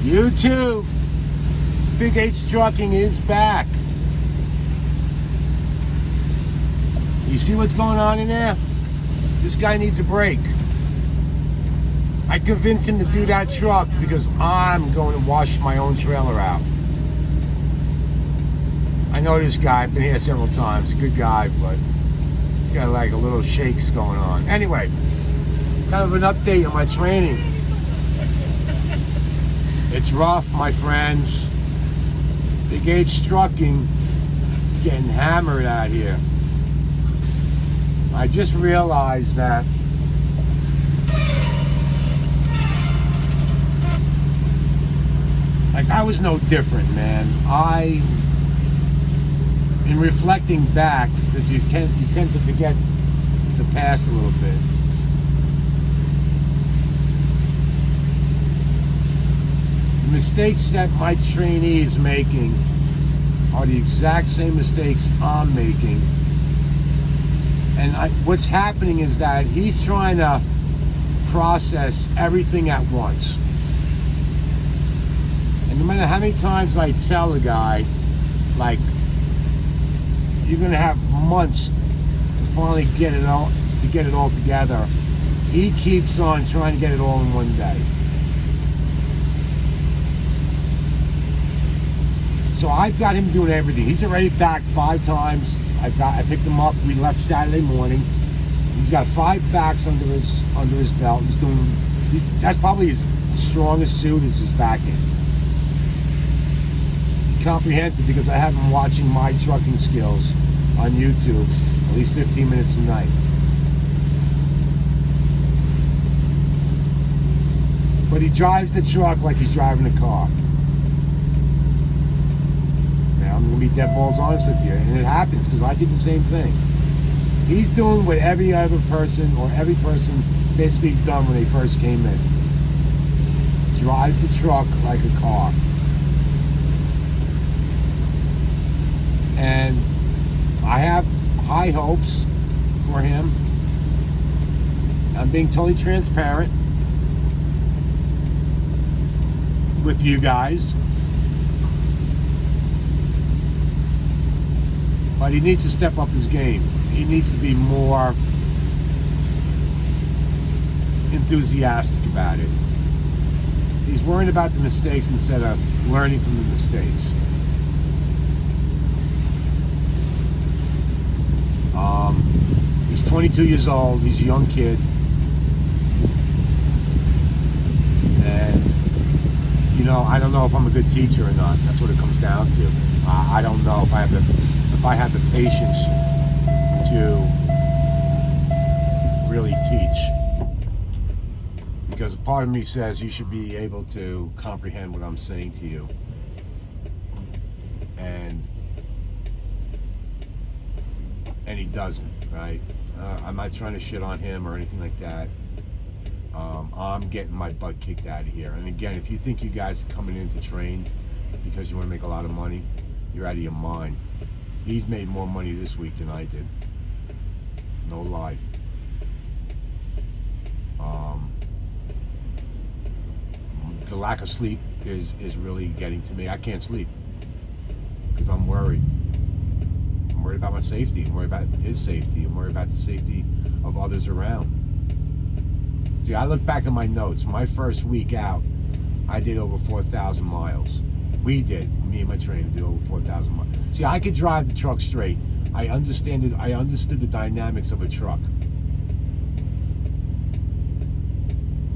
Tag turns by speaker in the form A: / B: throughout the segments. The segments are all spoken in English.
A: YouTube, BigH Trucking is back. You see what's going on in there? This guy needs a break. I convinced him to do that truck because I'm going to wash my own trailer out. I know this guy, I've been here several times, a good guy, but he's got like a little shakes going on. Anyway, kind of an update on my training. It's rough, my friends. BigH Trucking is getting hammered out here. I just realized that like I was no different, man. In reflecting back, because you tend to forget the past a little bit. The mistakes that my trainee is making are the exact same mistakes I'm making. And what's happening is that he's trying to process everything at once. And no matter how many times I tell a guy, like, you're gonna have months to finally get it all together, he keeps on trying to get it all in one day. So I've got him doing everything. He's already backed 5 times. I picked him up. We left Saturday morning. He's got 5 backs under his belt. That's probably his strongest suit is his backing. He's comprehensive because I have him watching my trucking skills on YouTube at least 15 minutes a night. But he drives the truck like he's driving a car. I'm going to be dead balls honest with you, and it happens because I did the same thing. He's doing what every other person or every person basically done when they first came in. Drives the truck like a car. And I have high hopes for him. I'm being totally transparent with you guys. But he needs to step up his game. He needs to be more enthusiastic about it. He's worrying about the mistakes instead of learning from the mistakes. He's 22 years old. He's a young kid. And, you know, I don't know if I'm a good teacher or not. That's what it comes down to. I don't know if I have the patience to really teach, because a part of me says you should be able to comprehend what I'm saying to you, and he doesn't, right? I'm not trying to shit on him or anything like that. I'm getting my butt kicked out of here. And again, if you think you guys are coming in to train because you want to make a lot of money, you're out of your mind. He's made more money this week than I did. No lie. The lack of sleep is really getting to me. I can't sleep because I'm worried. I'm worried about my safety. I'm worried about his safety. I'm worried about the safety of others around. See, I look back at my notes. My first week out, I did over 4,000 miles. We did. Me and my trainer did over 4,000 miles. See, I could drive the truck straight. I understood the dynamics of a truck.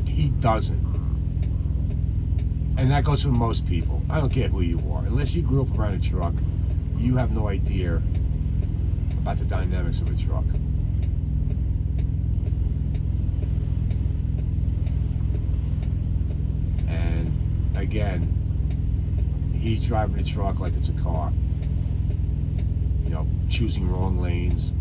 A: He doesn't. And that goes for most people. I don't care who you are. Unless you grew up around a truck, you have no idea about the dynamics of a truck. And again, he's driving a truck like it's a car. You know, choosing wrong lanes.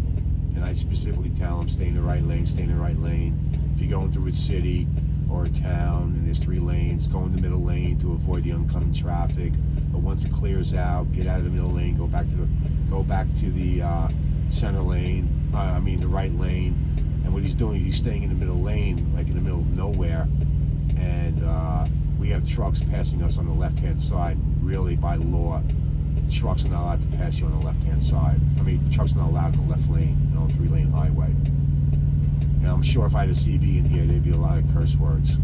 A: And I specifically tell him, stay in the right lane, stay in the right lane. If you're going through a city or a town and there's 3 lanes, go in the middle lane to avoid the oncoming traffic. But once it clears out, get out of the middle lane, go back to the center lane, the right lane. And what he's doing, he's staying in the middle lane, like in the middle of nowhere. And we have trucks passing us on the left-hand side. Really, by law, trucks are not allowed to pass you on the left-hand side. I mean, trucks are not allowed in the left lane, you know, 3-lane highway. And I'm sure if I had a CB in here, there'd be a lot of curse words.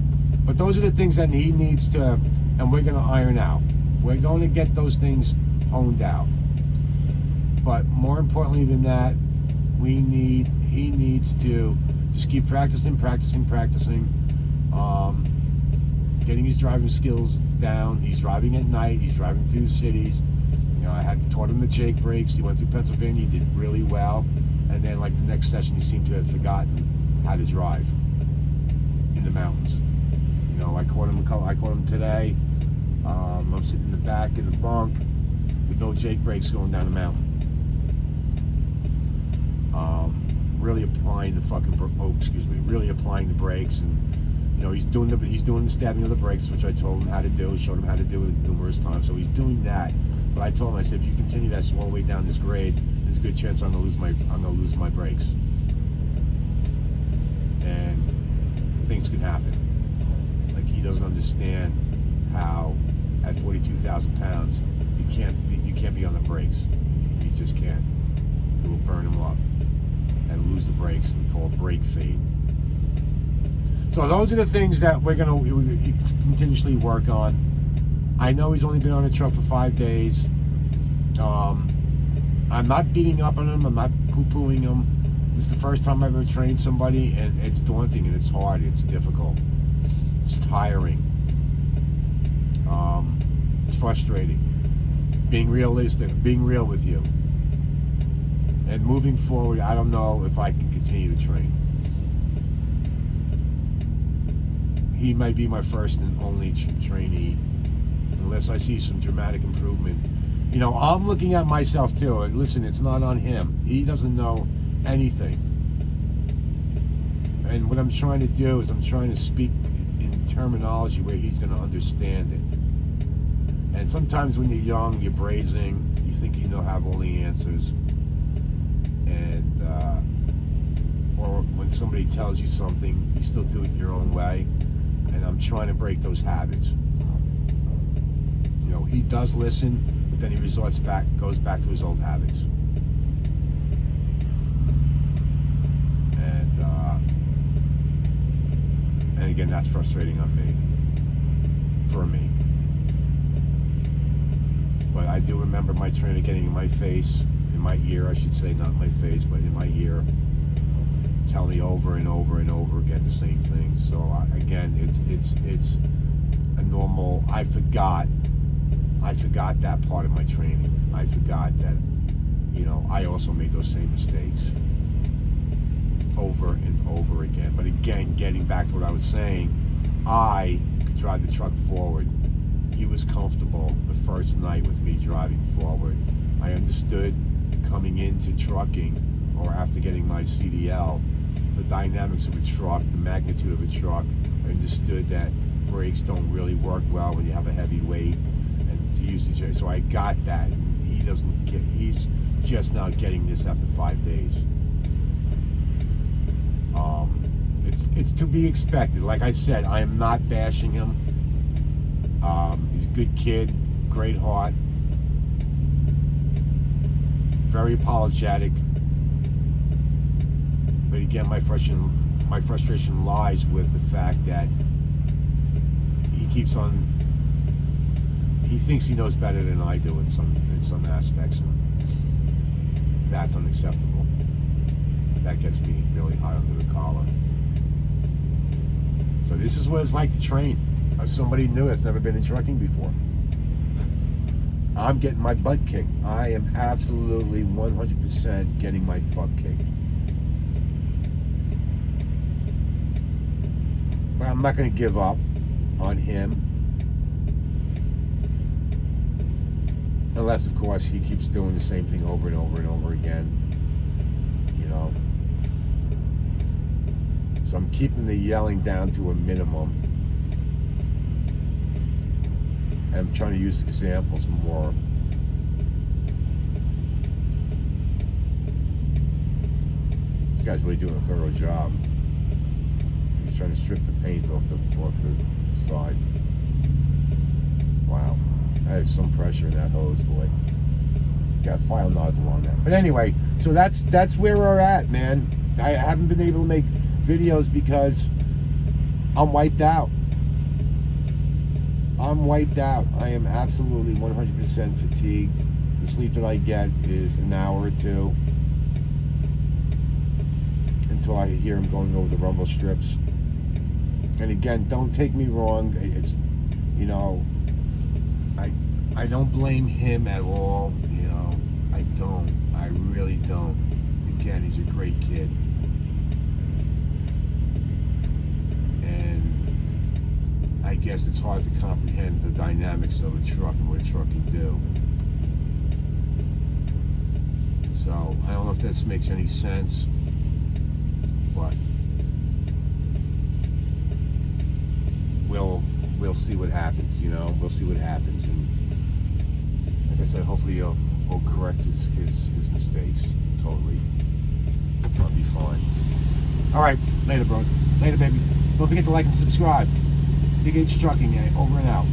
A: But those are the things that he needs to, and we're going to iron out. We're going to get those things honed out. But more importantly than that, he needs to just keep practicing, getting his driving skills down. He's driving at night. He's driving through cities. You know, I had taught him the Jake brakes. He went through Pennsylvania. He did really well. And then, like the next session, he seemed to have forgotten how to drive in the mountains. You know, I caught him today. I'm sitting in the back in the bunk with no Jake brakes going down the mountain. Really applying really applying the brakes, and you know, he's doing the stabbing of the brakes, which I told him how to do, showed him how to do it numerous times. So he's doing that. But I told him, I said, if you continue that all the way down this grade, there's a good chance I'm gonna lose my brakes, and things can happen. Like, he doesn't understand how at 42,000 pounds you can't be on the brakes. You just can't. It will burn him up and lose the brakes, and call it brake fade. So those are the things that we're gonna continuously work on. I know he's only been on the truck for 5 days. I'm not beating up on him. I'm not poo-pooing him. This is the first time I've ever trained somebody, and it's daunting, and it's hard, it's difficult, it's tiring, it's frustrating. Being realistic, being real with you. And moving forward, I don't know if I can continue to train. He might be my first and only trainee, unless I see some dramatic improvement. You know, I'm looking at myself too, and listen, it's not on him. He doesn't know anything. And what I'm trying to do is I'm trying to speak in terminology where he's going to understand it. And sometimes when you're young, you're brazen, you think you have all the answers. And or when somebody tells you something, you still do it your own way. And I'm trying to break those habits. You know, he does listen, but then he goes back to his old habits. And again, that's frustrating on me, for me. But I do remember my trainer getting in my face, in my ear, I should say, not in my face, but in my ear, tell me over and over and over again the same thing. So again, it's a normal. I forgot that part of my training. I forgot that, you know, I also made those same mistakes over and over again. But again, getting back to what I was saying, I could drive the truck forward. He was comfortable the first night with me driving forward. I understood coming into trucking, or after getting my CDL, the dynamics of a truck, the magnitude of a truck. I understood that brakes don't really work well when you have a heavy weight, and to use the J. So I got that. And he's just now getting this after 5 days. It's to be expected. Like I said, I am not bashing him. He's a good kid, great heart, very apologetic. But again, my frustration lies with the fact that he keeps on. He thinks he knows better than I do in some aspects, and that's unacceptable. That gets me really hot under the collar. So this is what it's like to train as somebody new that's never been in trucking before. I'm getting my butt kicked. I am absolutely 100% getting my butt kicked. But I'm not going to give up on him. Unless, of course, he keeps doing the same thing over and over and over again. You know. So I'm keeping the yelling down to a minimum. And I'm trying to use examples more. This guy's really doing a thorough job. He's trying to strip the paint off the side. Wow. That is some pressure in that hose, boy. Got a file nozzle on that. But anyway, so that's where we're at, man. I haven't been able to make videos because I'm wiped out. I'm wiped out. I am absolutely 100% fatigued. The sleep that I get is an hour or two until I hear him going over the rumble strips. And again, don't take me wrong. It's, you know, I don't blame him at all. You know, I don't. I really don't. Again, he's a great kid. And I guess it's hard to comprehend the dynamics of a truck and what a truck can do. So, I don't know if this makes any sense, but we'll see what happens, you know. We'll see what happens. And like I said, hopefully he'll correct his mistakes totally. I'll be fine. All right, later, bro. Later, baby. Don't forget to like and subscribe. BigH Trucking, over and out.